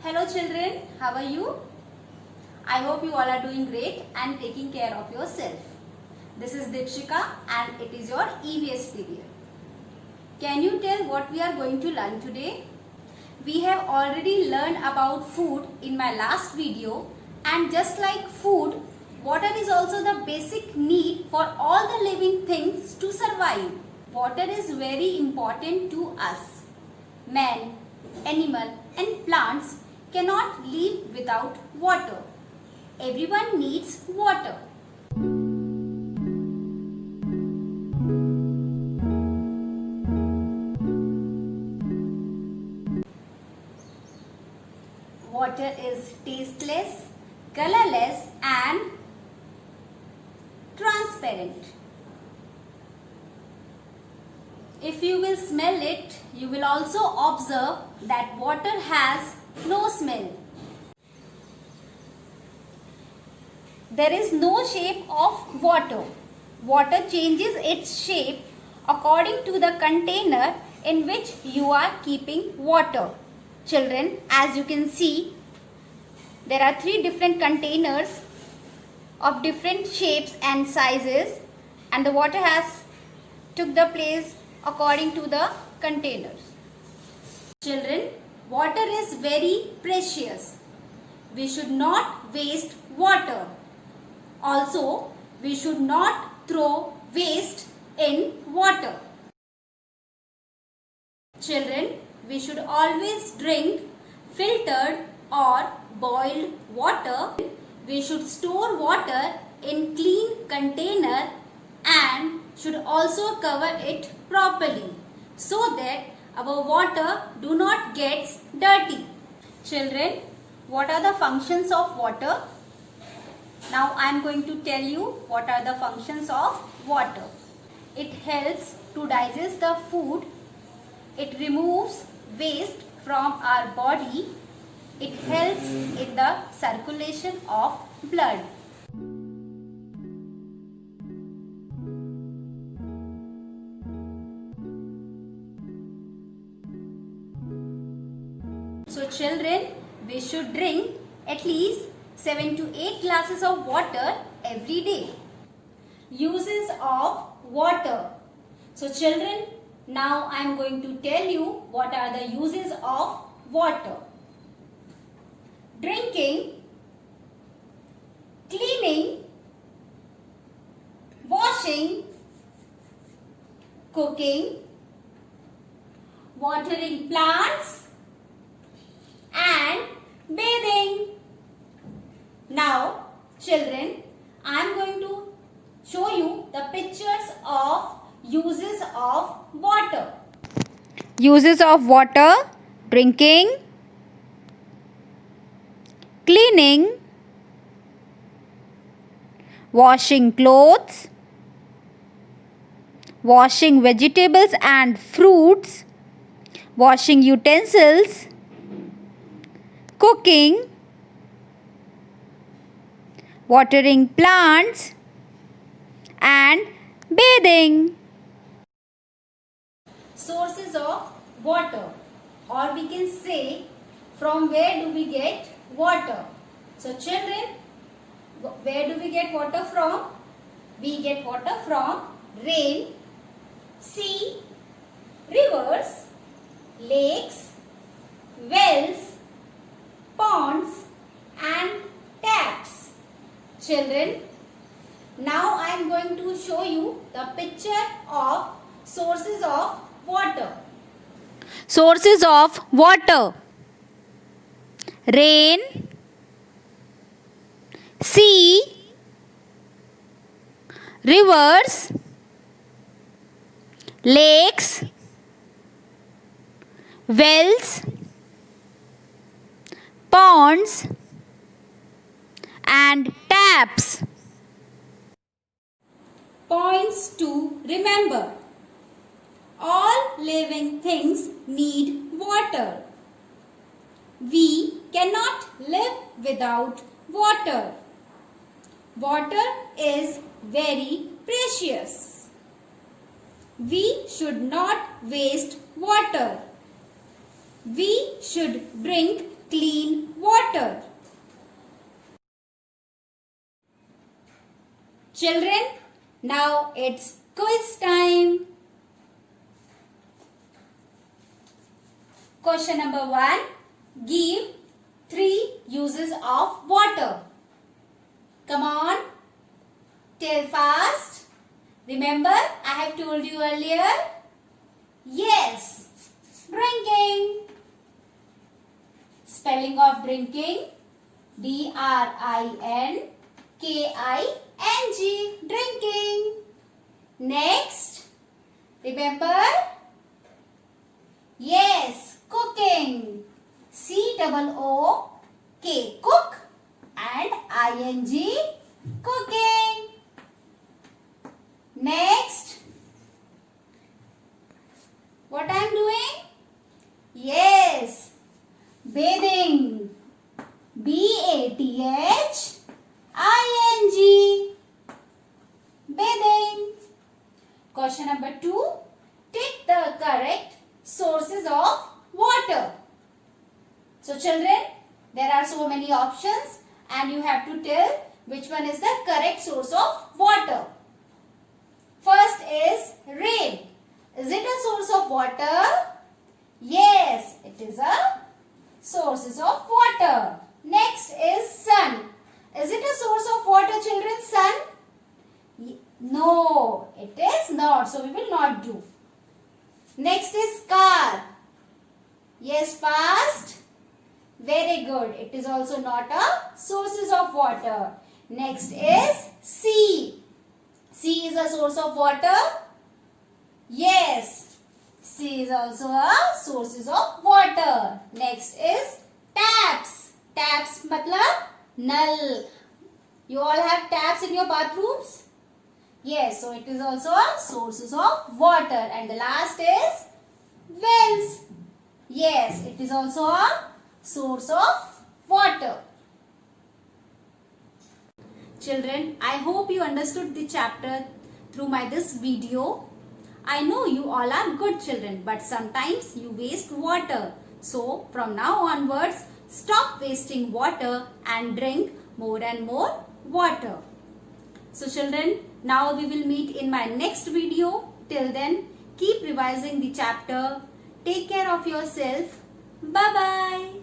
Hello children, how are you? I hope you all are doing great and taking care of yourself. This is Dipshika and it is your EVS period. Can you tell what we are going to learn today? We have already learned about food in my last video, and just like food, water is also the basic need for all the living things to survive. Water is very important to us. Man, animal and plants cannot live without water. Everyone needs water. Water is tasteless, colorless and transparent. If you will smell it, you will also observe that water has no smell. There is no shape of water. Water changes its shape according to the container in which you are keeping water. Children, as you can see, there are 3 different containers of different shapes and sizes, and the water has took the place according to the containers. Children, water is very precious. We should not waste water. Also, we should not throw waste in water. Children, we should always drink filtered or boiled water. We should store water in clean container and should also cover it properly so that our water do not get dirty. Children, what are the functions of water? Now I am going to tell you what are the functions of water. It helps to digest the food. It removes waste from our body. It helps in the circulation of blood. So children, we should drink at least 7 to 8 glasses of water every day. Uses of water. So children, now I am going to tell you what are the uses of water. Drinking, cleaning, washing, cooking, watering plants and bathing. Now children, I am going to show you the pictures of uses of water. Uses of water: drinking, cleaning, washing clothes, washing vegetables and fruits, washing utensils, cooking, watering plants and bathing. Sources of water, or we can say from where do we get water. So children, where do we get water from? We get water from rain, sea, rivers, lakes, wells, ponds and taps. Children, now I am going to show you the picture of sources of water. Sources of water: rain, sea, rivers, lakes, wells, ponds and taps. Points to remember. All living things need water. We cannot live without water. Water is very precious. We should not waste water. We should drink clean water. Children, now it's quiz time. Question number 1. Give 3 uses of water. Come on, tell fast. Remember, I have told you earlier. Yes, drinking. Spelling of drinking, DRINKING, drinking. Next, remember? Yes, cooking, COOK, cook, and ING, cooking. Next, what I am doing? Yes, bathing, BATHING, bathing. Question number 2. Take the correct sources of water. So children, there are so many options and you have to tell which one is the correct source of water. First is rain. Is it a source of water? Yes, it is a source of water. Next is sun. Is it a source of water, children? Sun? No, it is not. So we will not do. Next is car. Yes, fast. Very good. It is also not a sources of water. Next is sea. Sea is a source of water. Yes. Sea is also a sources of water. Next is taps. Taps matlab null. You all have taps in your bathrooms? Yes, so it is also a sources of water. And the last is wells. Yes, it is also a source of water. Children, I hope you understood the chapter through this video. I know you all are good children, but sometimes you waste water. So, from now onwards, stop wasting water and drink more and more water. So children, now we will meet in my next video. Till then, keep revising the chapter. Take care of yourself. Bye-bye.